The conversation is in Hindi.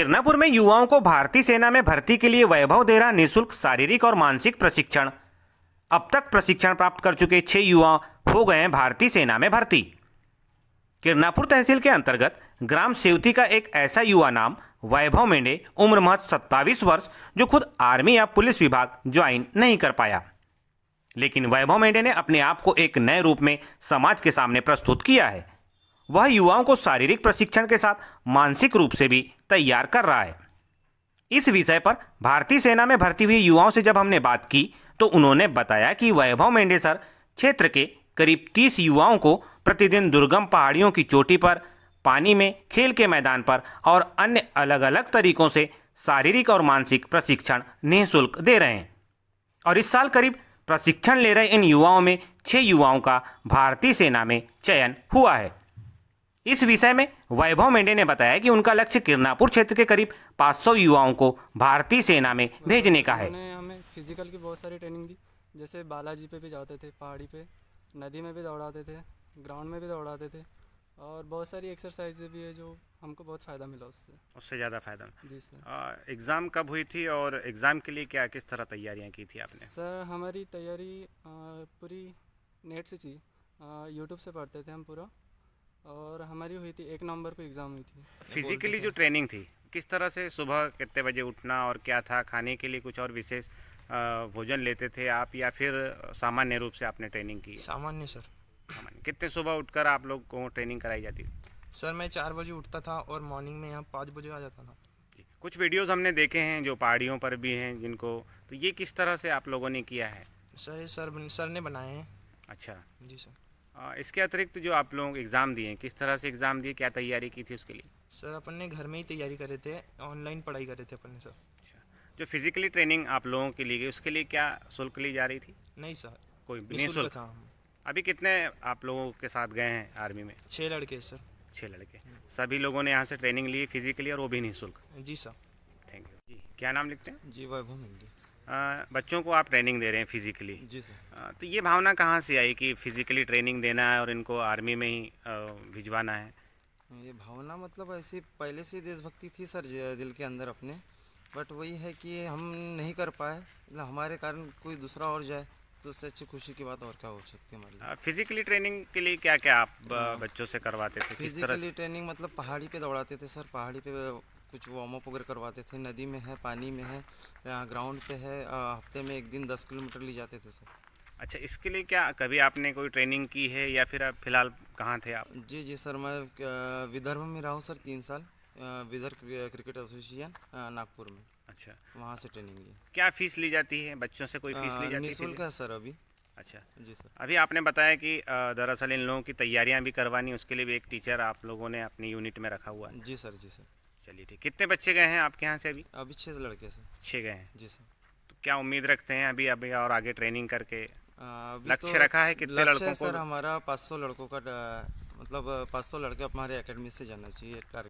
किरनापुर में युवाओं को भारतीय सेना में भर्ती के लिए वैभव दे रहा निःशुल्क शारीरिक और मानसिक प्रशिक्षण। अब तक प्रशिक्षण प्राप्त कर चुके 6 युवा हो गए हैं भारतीय सेना में भर्ती। किरनापुर तहसील के अंतर्गत ग्राम सेवती का एक ऐसा युवा नाम वैभव मेंढे, उम्र महज 27 वर्ष, जो खुद आर्मी या पुलिस विभाग ज्वाइन नहीं कर पाया, लेकिन वैभव मेंढे ने अपने आप को एक नए रूप में समाज के सामने प्रस्तुत किया है। वह युवाओं को शारीरिक प्रशिक्षण के साथ मानसिक रूप से भी तैयार कर रहा है। इस विषय पर भारतीय सेना में भर्ती हुई युवाओं से जब हमने बात की तो उन्होंने बताया कि वैभव मेंढे सर क्षेत्र के करीब 30 युवाओं को प्रतिदिन दुर्गम पहाड़ियों की चोटी पर, पानी में, खेल के मैदान पर और अन्य अलग अलग तरीकों से शारीरिक और मानसिक प्रशिक्षण निःशुल्क दे रहे हैं। और इस साल करीब प्रशिक्षण ले रहे इन युवाओं में 6 युवाओं का भारतीय सेना में चयन हुआ है। इस विषय में वैभव मेंढे ने बताया कि उनका लक्ष्य किरनापुर क्षेत्र के करीब 500 युवाओं को भारतीय सेना में भेजने का है। उन्होंने हमें फिजिकल की बहुत सारी ट्रेनिंग दी, जैसे बालाजी पे भी जाते थे, पहाड़ी पे, नदी में भी दौड़ाते थे, ग्राउंड में भी दौड़ाते थे, और बहुत सारी एक्सरसाइजें भी है जो हमको बहुत फ़ायदा मिला उससे ज़्यादा फायदा। जी सर। एग्ज़ाम कब हुई थी और एग्ज़ाम के लिए किस तरह तैयारियां की थी आपने? सर हमारी तैयारी पूरी नेट से थी, यूट्यूब से पढ़ते थे हम पूरा, और हमारी हुई थी 1 नवंबर को एग्ज़ाम हुई थी। फिजिकली जो ट्रेनिंग थी किस तरह से, सुबह कितने बजे उठना और क्या था, खाने के लिए कुछ और विशेष भोजन लेते थे आप या फिर सामान्य रूप से आपने ट्रेनिंग की? सामान्य सर। सामान्य। कितने सुबह उठकर आप लोग को ट्रेनिंग कराई जाती थी? सर मैं 4 बजे उठता था और मॉर्निंग में यहाँ 5 बजे आ जाता था। जी। कुछ वीडियोस हमने देखे हैं जो पहाड़ियों पर भी हैं जिनको, तो ये किस तरह से आप लोगों ने किया है? सर ये सर ने बनाए हैं। अच्छा जी सर। इसके अतिरिक्त जो आप लोग एग्ज़ाम दिए, किस तरह से एग्ज़ाम दिए, क्या तैयारी की थी उसके लिए? सर अपन ने घर में ही तैयारी करे थे, ऑनलाइन पढ़ाई करे थे अपन ने सर। अच्छा, जो फिजिकली ट्रेनिंग आप लोगों के लिए गई उसके लिए क्या शुल्क ली जा रही थी? नहीं सर, कोई निःशुल्क निःशुल्क था हम। अभी कितने आप लोगों के साथ गए हैं आर्मी में? 6 लड़के सर। 6 लड़के। सभी लोगों ने यहाँ से ट्रेनिंग ली फिजिकली और वो भी निःशुल्क? जी सर। थैंक यू जी। क्या नाम लिखते हैं? जी वैभव मेंढे। बच्चों को आप ट्रेनिंग दे रहे हैं फिजिकली, जी सर। तो ये भावना कहाँ से आई कि फिजिकली ट्रेनिंग देना है और इनको आर्मी में ही भिजवाना है? ये भावना मतलब ऐसी पहले से देशभक्ति थी सर दिल के अंदर अपने, बट वही है कि हम नहीं कर पाए, मतलब हमारे कारण कोई दूसरा और जाए तो उससे अच्छी खुशी की बात और क्या हो सकती है हमारे लिए। फिजिकली ट्रेनिंग के लिए क्या क्या आप बच्चों से करवाते थे? किस तरह फिजिकली ट्रेनिंग मतलब पहाड़ी पे दौड़ाते थे सर, पहाड़ी पे कुछ वार्म अप वगैरह करवाते थे, नदी में है, पानी में है, ग्राउंड पे है, हफ्ते में 1 दिन 10 किलोमीटर ले जाते थे सर। अच्छा, इसके लिए क्या कभी आपने कोई ट्रेनिंग की है या फिर आप फिलहाल कहाँ थे आप? जी जी सर, मैं विदर्भ में रहा हूँ सर 3 साल, विदर्भ क्रिकेट एसोसिएशन नागपुर में। अच्छा, वहाँ से ट्रेनिंग ली। क्या फीस ली जाती है? बच्चों से कोई फीस ली जाती है? निःशुल्क है सर अभी। अच्छा जी सर। अभी आपने बताया कि दरअसल इन लोगों की तैयारियां भी करवानी, उसके लिए भी एक टीचर आप लोगों ने अपनी यूनिट में रखा हुआ है? जी सर। जी सर। चलिए ठीक। कितने बच्चे गए हैं आपके यहाँ से अभी? अभी 6 लड़के सर। 6 गए हैं। जी सर। तो क्या उम्मीद रखते हैं अभी अभी और आगे ट्रेनिंग करके? अभी लक्ष्य तो रखा है कितने लक्ष्य लड़कों है को? सर हमारा 500 लड़कों का, मतलब 500 लड़के हमारे एकेडमी से जाना चाहिए टारगेट।